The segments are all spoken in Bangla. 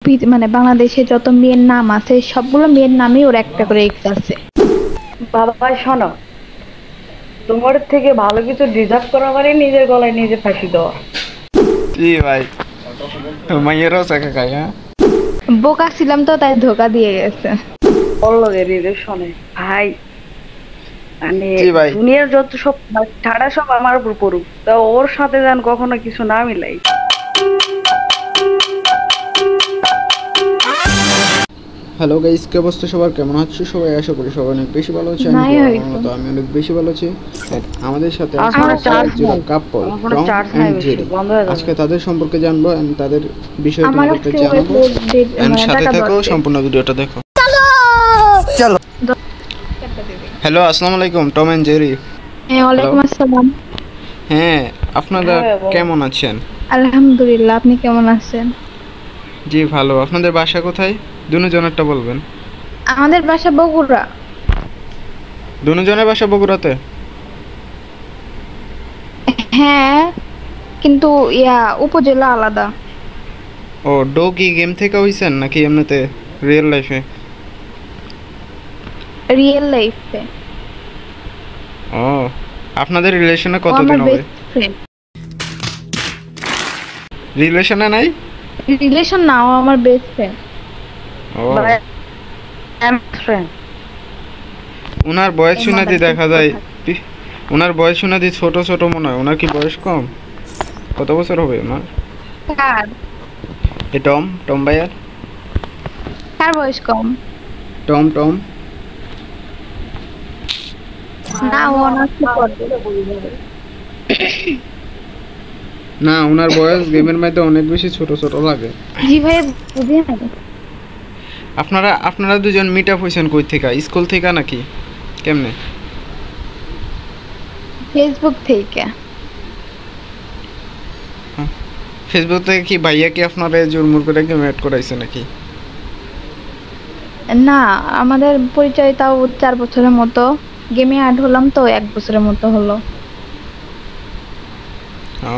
মানে বাংলাদেশে যত মেয়ের নাম আছে সবগুলো মেয়ের নামেই ওর একটা করে এক্স আছে। বাবা শোনো, তোমার থেকে ভালো কিছু ডিজার্ভ করা মানে নিজের গলায় নিজে ফাঁসি দেওয়া। জি ভাই, মাইয়েরও চাকা খাই। হ্যাঁ বোকা ছিলাম তো তাই ধোকা দিয়ে গেছে। পল্লবের রিলেশনে ভাই, মানে জি ভাই, দুনিয়ার যত সব ছাড়া সব আমার উপর পড়ুক, তা ওর সাথে যেন কখনো কিছু না মিলাই। হ্যালো গাইস, কি অবস্থা সবার? কেমন আছো সবাই? আশা করি সবাই অনেক বেশি ভালো আছে। নাই হয়তো। আমি অনেক বেশি ভালো আছি। আর আমাদের সাথে আমার ফোনে চার্জ নাই, কাপল আমার ফোনে টম চার্জ নাই, এন্ড বেশি জেরি। বন্ধ হয়ে আজকে যাবে। তাদের সম্পর্কে জানবো এন্ড তাদের বিষয়ে আমার তোমাদেরকে জানাবো। এন্ড সাথে টাকা থেকো, দরকার। সম্পূর্ণ ভিডিওটা দেখো। চলো। হ্যালো, আসসালামু আলাইকুম টম এন্ড জেরি। হ্যাঁ, ওয়ালাইকুম আসসালাম। হ্যাঁ, আপনারা হ্যাঁ, বলো। কেমন আছেন? আলহামদুলিল্লাহ, আপনি কেমন আছেন? জি ভালো। আপনাদের বাসা কোথায়? দুজনেরটা বলবেন। আমাদের বাসা বগুড়া। দুজনের বাসা বগুড়াতে? হ্যাঁ, কিন্তু উপজেলা আলাদা। ও, ডো কি গেম থেকে হইছেন নাকি এমনিতে রিয়েল লাইফে? রিয়েল লাইফে। ও, আপনাদের রিলেশনে ও আমার কতদিন হবে? Best friend. রিলেশনে নাই? রিলেশন না, ও আমার বেস্ট ফ্রেন্ড। ও, ফ্রেন্ড। ওনার বয়স শুনে দি দেখা যায়, ওনার বয়স শুনে দি ছোট ছোট মনে হয়। ওনার কি বয়স কম? কত বছর হবে ওনার? কার এ টম, টম ভাইয়ার? কার বয়স কম? টম টম না, ও অনার্স পড়ে। না, ওনার বয়স গেমের মধ্যে অনেক বেশি ছোট ছোট লাগে। জি ভাই, বুঝি নাই। আপনারা দুজন মিট আপ হইছেন কই থেকে? স্কুল থেকে নাকি কেমনে? ফেসবুক থেকে। ফেসবুক থেকে কি ভাইয়া কি আপনারা জোরমুর করে গেম অ্যাড করাইছে নাকি? না, আমাদের পরিচয় তাও 4 বছরের মতো। গেমে অ্যাড হলাম তো 1 বছরের মতো হলো। ও,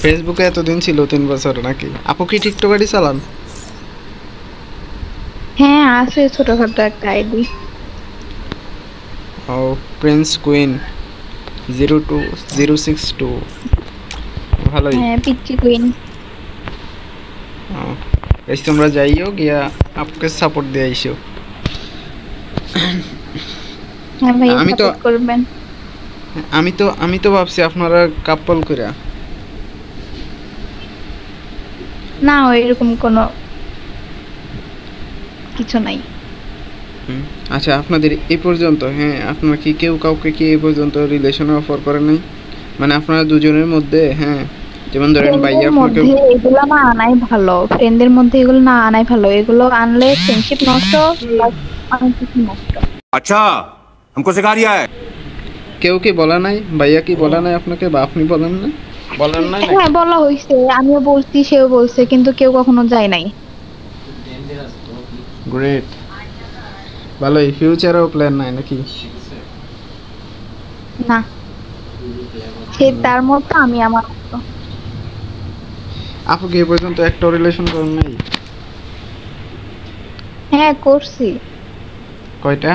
ফেসবুকে এতদিন ছিল 3 বছর নাকি? আপু কি টিকটকারই চালান? হ্যাঁ, আছে ছোটখাটো একটা আইডি। ও, প্রিন্স কুইন 02062। ভালোই। হ্যাঁ, পিচ্চি কুইন। ও, এই তোমরা যাইও গিয়া আপকে সাপোর্ট দিয়ে আইসো। হ্যাঁ ভাই, আমি তো সাপোর্ট করবেন। আমি তো ভাবছি আপনারা কাপল কইরা। না, এরকম কোনো কিছু নাই। আচ্ছা, আপনাদের এই পর্যন্ত, হ্যাঁ, আপনারা কি কেউ কাউকে কি এই পর্যন্ত রিলেশনে অফার করেন নাই? মানে আপনারা দুজনের মধ্যে, হ্যাঁ, যেমন ধরেন ভাইয়া ফ্রেন্ডদের আপনাকে। মধ্যে এগুলো না আনাই ভালো। ফ্রেন্ডদের মধ্যে এগুলো না আনাই ভালো। এগুলো আনলে ফ্রেন্ডশিপ নষ্ট, প্লাস অনেক কিছু নষ্ট। अच्छा हमको सिखा रिया है। কেউ কি বলা নাই? ভাইয়া কি বলা নাই আপনাকে, বা আপনি বলেন না? বলেন নাই নাকি? হ্যাঁ, বলা হয়েছে, আমিও বলছি, সেও বলছে, কিন্তু কেউ কখনো যায় নাই। গ্রেট, ভালোই। ফিউচারেও প্ল্যান নাই নাকি? না, সে তার মতো, আমি আমার মতো। আপু কি এই পর্যন্ত একটা রিলেশন করেন নাই? হ্যাঁ, করছি। কয়টা?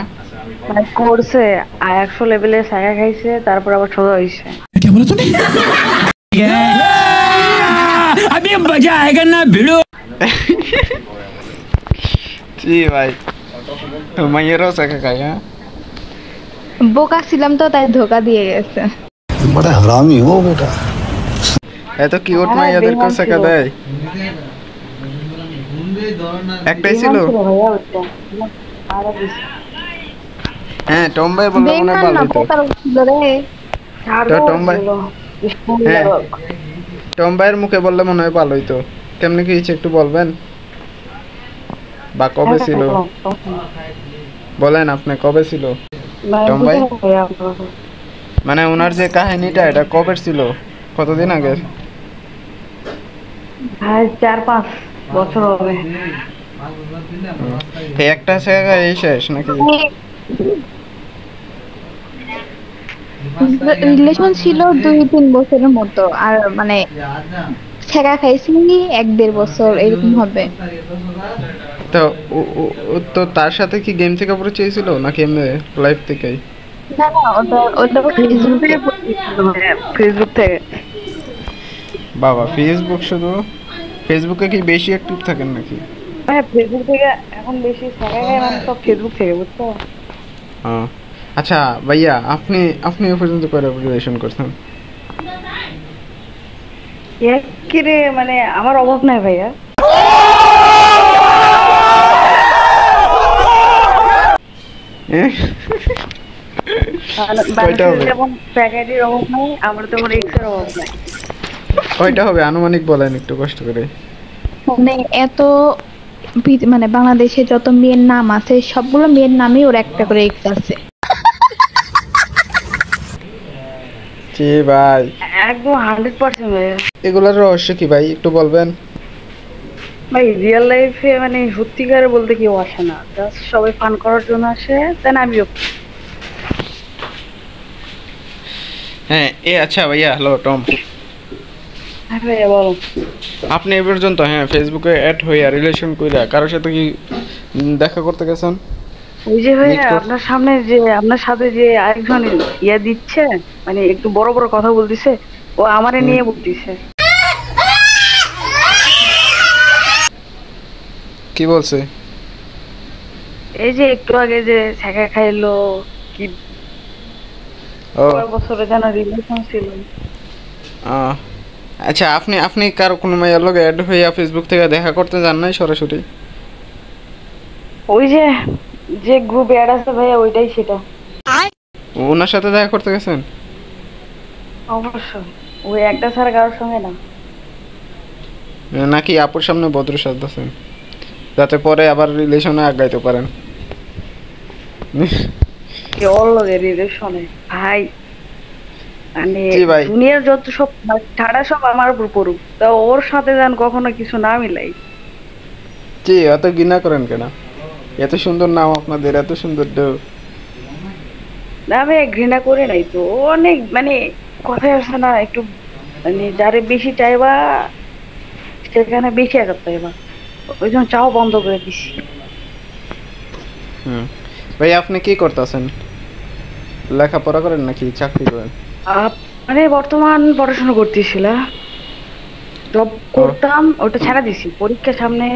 মানে করছে, 100 লেভেলে ছায়া খাইছে, তারপর আবার সোজা হইছে। अभी मजा आएगा ना भिड़ो। জি ভাই, মাইয়েরও চাকা খাই। হ্যাঁ, বোকা ছিলাম তো তাই ধোকা দিয়ে গেছে। बड़ा हरामी हो बेटा। এত কিউট হ্যাঁ, মাইয়াদেরকেও বেমান চাকা ছিল। দেয়? একটাই ছিল? বিমান ছিল ভাইয়া ওইটা। মারা দিছে। হ্যাঁ, টম ভাই বললে মনে হয় বেইমান ভালো না, হইতো। প্রতারক ছিল রে। তো টম ভাই, ছিল। হ্যাঁ, টম ভাইয়ের মুখে বললে মনে হয় ভালো হইতো। কেমনে কি হয়েছে একটু বলবেন? বা কবে ছিল? বলেন আপনি, কবে ছিল টম ভাই? মানে ওনার যে কাহিনীটা, এটা কবে ছিল? কতদিন আগে? ভাই 4-5 বছর হবে। এই একটা জায়গা এই শেষ নাকি? রিলেশন ছিল 2-3 বছরের মতো, আর মানে ছেঁকা খাইছি 1-1.5 বছর এরকম হবে। তো ও তো তার সাথে কি গেম থেকে পরিচয় ছিল নাকি এমনি লাইফ থেকেই? না না, ওটা ওটা ফেসবুক ফেসবুকে। থেকে পরিচিত ভাইয়া, ফেসবুক থেকে। বাবা, ফেসবুক শুধু? ফেসবুকে কি বেশি অ্যাক্টিভ থাকেন নাকি? হ্যাঁ, ফেসবুক থেকে এখন বেশি শেখা যায় মানে সব ফেসবুক থেকে, বুঝছো? হ্যাঁ। আচ্ছা ভাইয়া, আপনি আপনি এ পর্যন্ত কয়টা রিলেশন করছেন? কিরে, মানে আমার অভাব নাই ভাইয়া। এ? কয়টা হবে? যেমন ফ্যাকাল্টির অভাব নাই, আমার তেমন এক্স এর অভাব নাই। কয়টা হবে আনুমানিক বলেন একটু কষ্ট করে। মানে এত মানে বাংলাদেশে যত মেয়ের নাম আছে সবগুলো মেয়ের নামই ওর একটা করে এক্স আছে। জি ভাই, একদম 100% ভাইয়া। এগুলার রহস্য কি ভাই একটু বলবেন? ভাই রিয়েল লাইফে মানে সত্যিকারে বলতে কেউ আসে না, জাস্ট সবাই ফান করার জন্য আসে, দেন আমিও। হ্যাঁ, আচ্ছা ভাইয়া, হ্যালো টম। হ্যাঁ ভাইয়া বলো। আপনি এ পর্যন্ত ফেসবুকে অ্যাড হইয়া রিলেশন কইরা কারোর সাথে কি দেখা করতে গেছেন? ওই যে ভাইয়া Meet আপনার সামনে যে আপনার সাথে যে আরেকজন ইয়া দিচ্ছে, মানে একটু বড় বড় কথা বলতিছে, ও আমারে নিয়ে বলতিছে। কি বলছে? এই যে একটু আগে যে ছেঁকা খাইলো, কি ও কয় বছরে যেন রিলেশন ছিল। আহ, আচ্ছা, আপনি আপনি কারো কোনো মেয়ের লগে অ্যাড হইয়া ফেসবুক থেকে দেখা করতে যান নাই সরাসরি? ওই যে যে গ্রুপ অ্যাড আছে ভাইয়া, ওইটাই সেটা। ওনার সাথে দেখা করতে গেছেন? অবশ্যই, ওই একটা ছাড়া কারোর সঙ্গে না। নাকি আপুর সামনে ভদ্র সাজতেছেন যাতে পরে আবার রিলেশনে আগাইতে পারেন? কি ওর লগে রিলেশনে ভাই, মানে জি ভাই। দুনিয়ার যত সব ঠাড়া সব আমার উপর পড়ুক, তা ওর সাথে যেন কখনো কিছু না মিলাই। জি, এত ঘৃণা করেন কেন? এত সুন্দর নাম আপনাদের, এত সুন্দর ঢেউ। না ভাই ঘৃণা করে নাই তো, ও অনেক মানে কথায় আসছে না একটু, মানে যারে বেশি চাইবা সেখানে বেশি আঘাত পাইবা, ওই জন্য চাও বন্ধ করে দিছি। হুম। ভাই আপনি কি করতেছেন? লেখাপড়া করেন নাকি চাকরি করেন? মানে বর্তমান পড়াশোনা করতেছিল, জব করতাম, ওটা ছাড়া দিছি পরীক্ষার সামনে,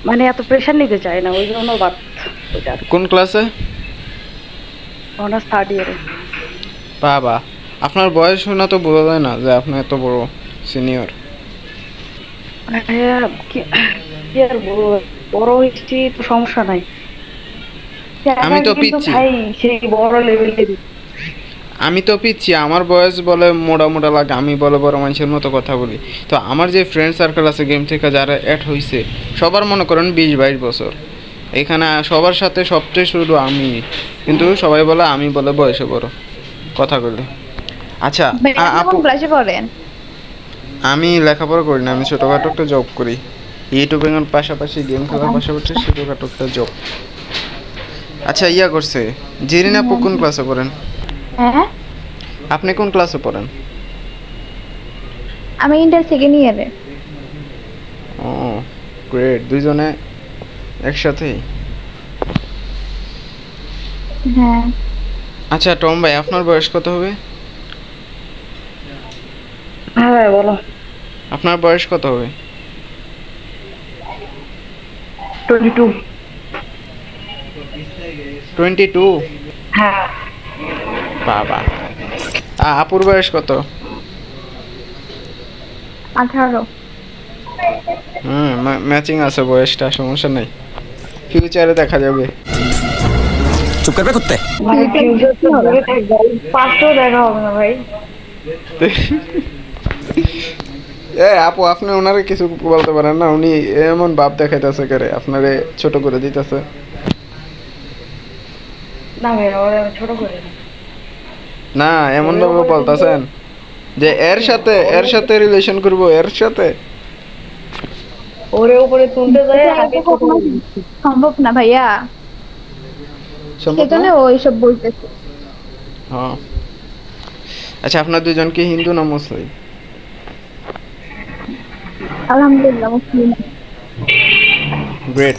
মানে এত প্রেশার নিতে চাই না, ওই জন্য বাদ। ওইটা কোন ক্লাসে? অনার্স 3rd ইয়ারে। বাবা, আপনার বয়স শুনে তো বোঝা যায় না যে আপনি এত বড় সিনিয়র। কি কি আর বলবো, বড় হয়েছি তো সমস্যা নাই, আমি তো কিন্তু পিচ্ছি। ভাই সেই বড় লেভেলের। আমি তো পিচ্ছি, আমার বয়স বলে মোটা মোটা লাগে, আমি বলে বড় মানুষের মতো কথা বলি। তো আমার যে ফ্রেন্ড সার্কেল আছে গেম থেকে যারা অ্যাড হয়েছে, সবার মনে করেন 20-22 বছর। এখানে সবার সাথে সবচেয়ে শুরু আমি, কিন্তু সবাই বলে আমি বলে বয়সে বড় কথা বলি। আচ্ছা আপু, কোন ক্লাসে পড়েন? আমি লেখাপড়া করি না, আমি ছোটোখাটো একটা জব করি। ইউটিউবের পাশাপাশি গেম খেলার পাশাপাশি ছোটোখাটো একটা জব। আচ্ছা ইয়া করছে, জেরিন আপু কোন ক্লাসে পড়েন? হ্যাঁ, আপনি কোন ক্লাসে পড়েন? আমি ইন্টার 2nd ইয়ারে। ও গ্রেট, দুইজনে একসাথেই। হ্যাঁ। আচ্ছা টম ভাই, আপনার বয়স কত হবে? হ্যাঁ ভাই বলো। আপনার বয়স কত হবে? 22। 22? হ্যাঁ। বাবা, আপুর বয়স কত? 18। হুম, ম্যাচিং আছে বয়সটা, সমস্যা নেই, ফিউচারে দেখা যাবে। चुप कर बे कुत्ते। ভাই ফিউচার তো দূরে থাকবে, পাস্টও দেখা হবে না ভাই। আপু, আপনি ওনারে কিছু বলতে পারেন না? উনি এমন ভাব দেখাইতেছে করে, আপনারে ছোট করে দিতেছে। না ভাই ওরা ছোট করে না। না, এমন ভাবে বলতেছেন যে এর সাথে রিলেশন করব, এর সাথে। ওরে উপরে তুলতে যায় আগে সম্ভব না ভাইয়া, সম্ভব না? সেজন্য ওইসব বলতেছে। হ্যাঁ। আচ্ছা, আপনার দুজন কি হিন্দু না মুসলিম? আলহামদুলিল্লাহ মুসলিম। গ্রেট।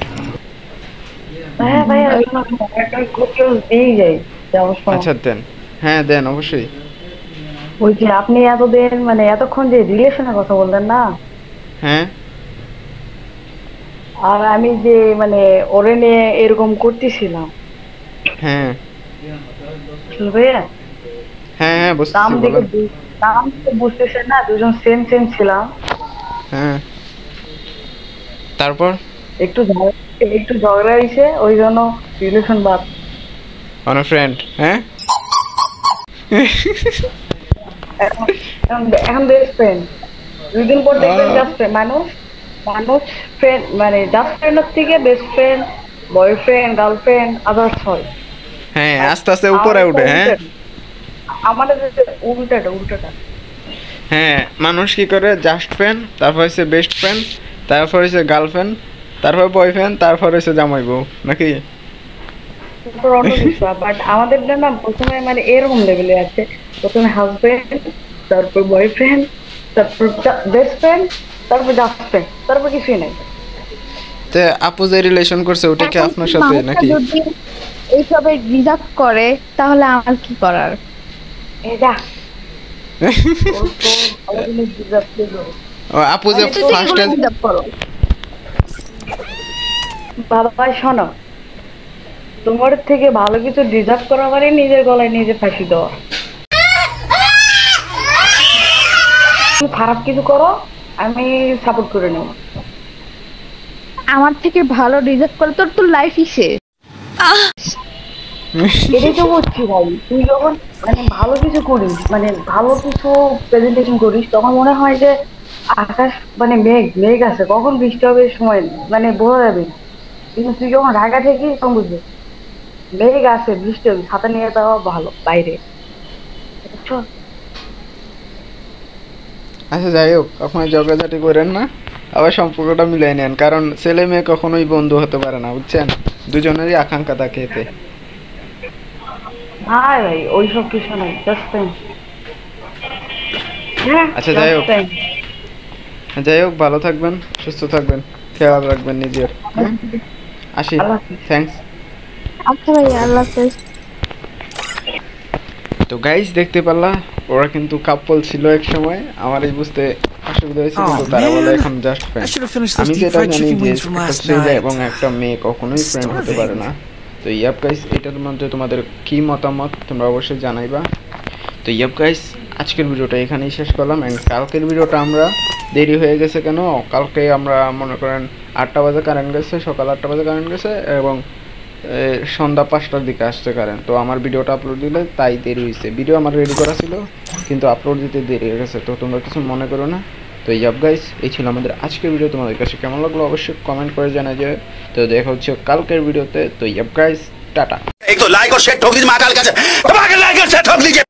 হ্যাঁ ভাইয়া শোনো, একটা কোচিং দিয়ে যাই যাওয়ার সময়। আচ্ছা দেন, হ্যাঁ দেন অবশ্যই। ওই যে আপনি এতদিন মানে এতক্ষণ যে রিলেশনের কথা বললেন না, হ্যাঁ আর আমি যে মানে ওরে নিয়ে এরকম করতেছিলাম, হ্যাঁ আসলে ভাইয়া হ্যাঁ হ্যাঁ নাম বুঝতেছি, দেখে বলেন। নাম তো বুঝতেছেন না, দুজন সেম সেম ছিলাম। হ্যাঁ তারপর একটু ঝগড়া হয়েছে, ওই জন্য রিলেশন বাদ। অন ফ্রেন্ড, হ্যাঁ এখন এখন বেস্ট ফ্রেন্ড। 2 দিন পর দেখবেন জাস্ট ফ্রেন্ড। মানুষ মানুষ ফ্রেন্ড মানে জাস্ট ফ্রেন্ডের থেকে best friend, boyfriend, girlfriend, others হয়। হ্যাঁ আর আস্তে আস্তে উপরে আমাদের তো উঠে, হ্যাঁ আমাদের যে উল্টাটা। হ্যাঁ মানুষ কি করে, জাস্ট ফ্রেন্ড, তারপর হচ্ছে বেস্ট ফ্রেন্ড, তারপর হচ্ছে গার্লফ্রেন্ড, তারপর বয়ফ্রেন্ড, তারপর হচ্ছে জামাই বউ, নাকি? তারপর অন্য কিছু। বাট আমাদের না প্রথমে মানে এরকম লেভেলে আছে, প্রথমে হাজবেন্ড, তারপর বয়ফ্রেন্ড, তারপর বেস্ট ফ্রেন্ড, তারপর জাস্ট ফ্রেন্ড, তারপর কিছুই নাই। তে আপু যে রিলেশন করছে ওটা কি এখন আপনার সাথে মানুষটা নাকি? যদি এইসবে রিজার্ভ করে তাহলে আমার কি করার? এই যা ওর তো ভালো জিনিস deserve করলো। ও আপু যে তুই তো এগুলো ফার্স্টে, রিজার্ভ করো। বাবা শোনো, তোমার থেকে ভালো কিছু ডিজার্ভ করা মানে নিজের গলায় নিজে ফাঁসি দেওয়া। তুমি খারাপ কিছু করো, আমি সাপোর্ট করে নেব। আমার থেকে ভালো রিজার্ভ করে তোর তো লাইফই শেষ। এটাই তো বলছি ভাই, তুই যখন মানে ভালো কিছু করিস, মানে ভালো কিছু প্রেজেন্টেশন করিস, তখন মনে হয় যে আকাশ মানে মেঘ মেঘ আছে, কখন বৃষ্টি হবে সময় নেই, মানে বোঝা যাবে না। কিন্তু তুই যখন ঢাকা থেকে তখন বুঝবি মেঘ আছে, বৃষ্টি হবে, ছাতা নিয়ে যাওয়া ভালো বাইরে, বুঝছো? আচ্ছা যাই হোক, আপনার ঝগড়াঝাটি করেন না, আবার সম্পর্কটা মিলাই নেন, কারণ ছেলে মেয়ে কখনোই বন্ধু হতে পারে না, বুঝছেন? দুজনেরই আকাঙ্ক্ষা থাকে এতে। ভাই ভাই ওইসব কিছু নাই, জাস্ট ফ্রেন্ড। হ্যাঁ আচ্ছা যাই হোক, just friend। যাই হোক, ভালো থাকবেন, সুস্থ থাকবেন, খেয়াল রাখবেন নিজের, হ্যাঁ আসি, আল্লাহ হাফিজ। থ্যাঙ্কস। আচ্ছা ভাই, আল্লাহ হাফেজ। তো গাইস দেখতে পারলা, ওরা কিন্তু কাপল ছিল এক সময়, আমার এই বুঝতে অসুবিধা হয়েছে, কিন্তু তারা বলে এখন just I friend. should have finished those আমি deep যেটা fried জানি chicken যে wings from একটা last ছেলে night. এবং একটা মেয়ে কখনোই ফ্রেন্ড হতে পারে না। তো ইয়াপ গাইস, এটার মধ্যে তোমাদের কি মতামত তোমরা অবশ্যই জানাইবা। তো ইয়াপ গাইস, আজকের ভিডিওটা এখানেই শেষ করলাম। অ্যান্ড কালকের ভিডিওটা আমরা দেরি হয়ে গেছে কেন, কালকে আমরা মনে করেন 8টা বাজে কারেন্ট গেছে, সকাল 8টা বাজে কারেন্ট গেছে, এবং সন্ধ্যা 5টার দিকে আসছে কারেন্ট। তো আমার ভিডিওটা আপলোড দিলে তাই দেরি হয়েছে, ভিডিও আমার রেডি করা ছিল কিন্তু আপলোড দিতে দেরি হয়ে গেছে, তো তোমরা কিছু মনে করো না। তো ইয়াপ গাইস, এই ছিল আমাদের আজকের ভিডিও, তোমাদের কাছে কেমন লাগলো অবশ্যই কমেন্ট করে জানা যায়। তো দেখা হচ্ছে কালকের ভিডিওতে। তো ইয়াপ গাইস, টাটা। एक तो लाइक और शेयर ठोक दीजिए महाकाल का से, दबा के लाइक और शेयर ठोक दीजिए।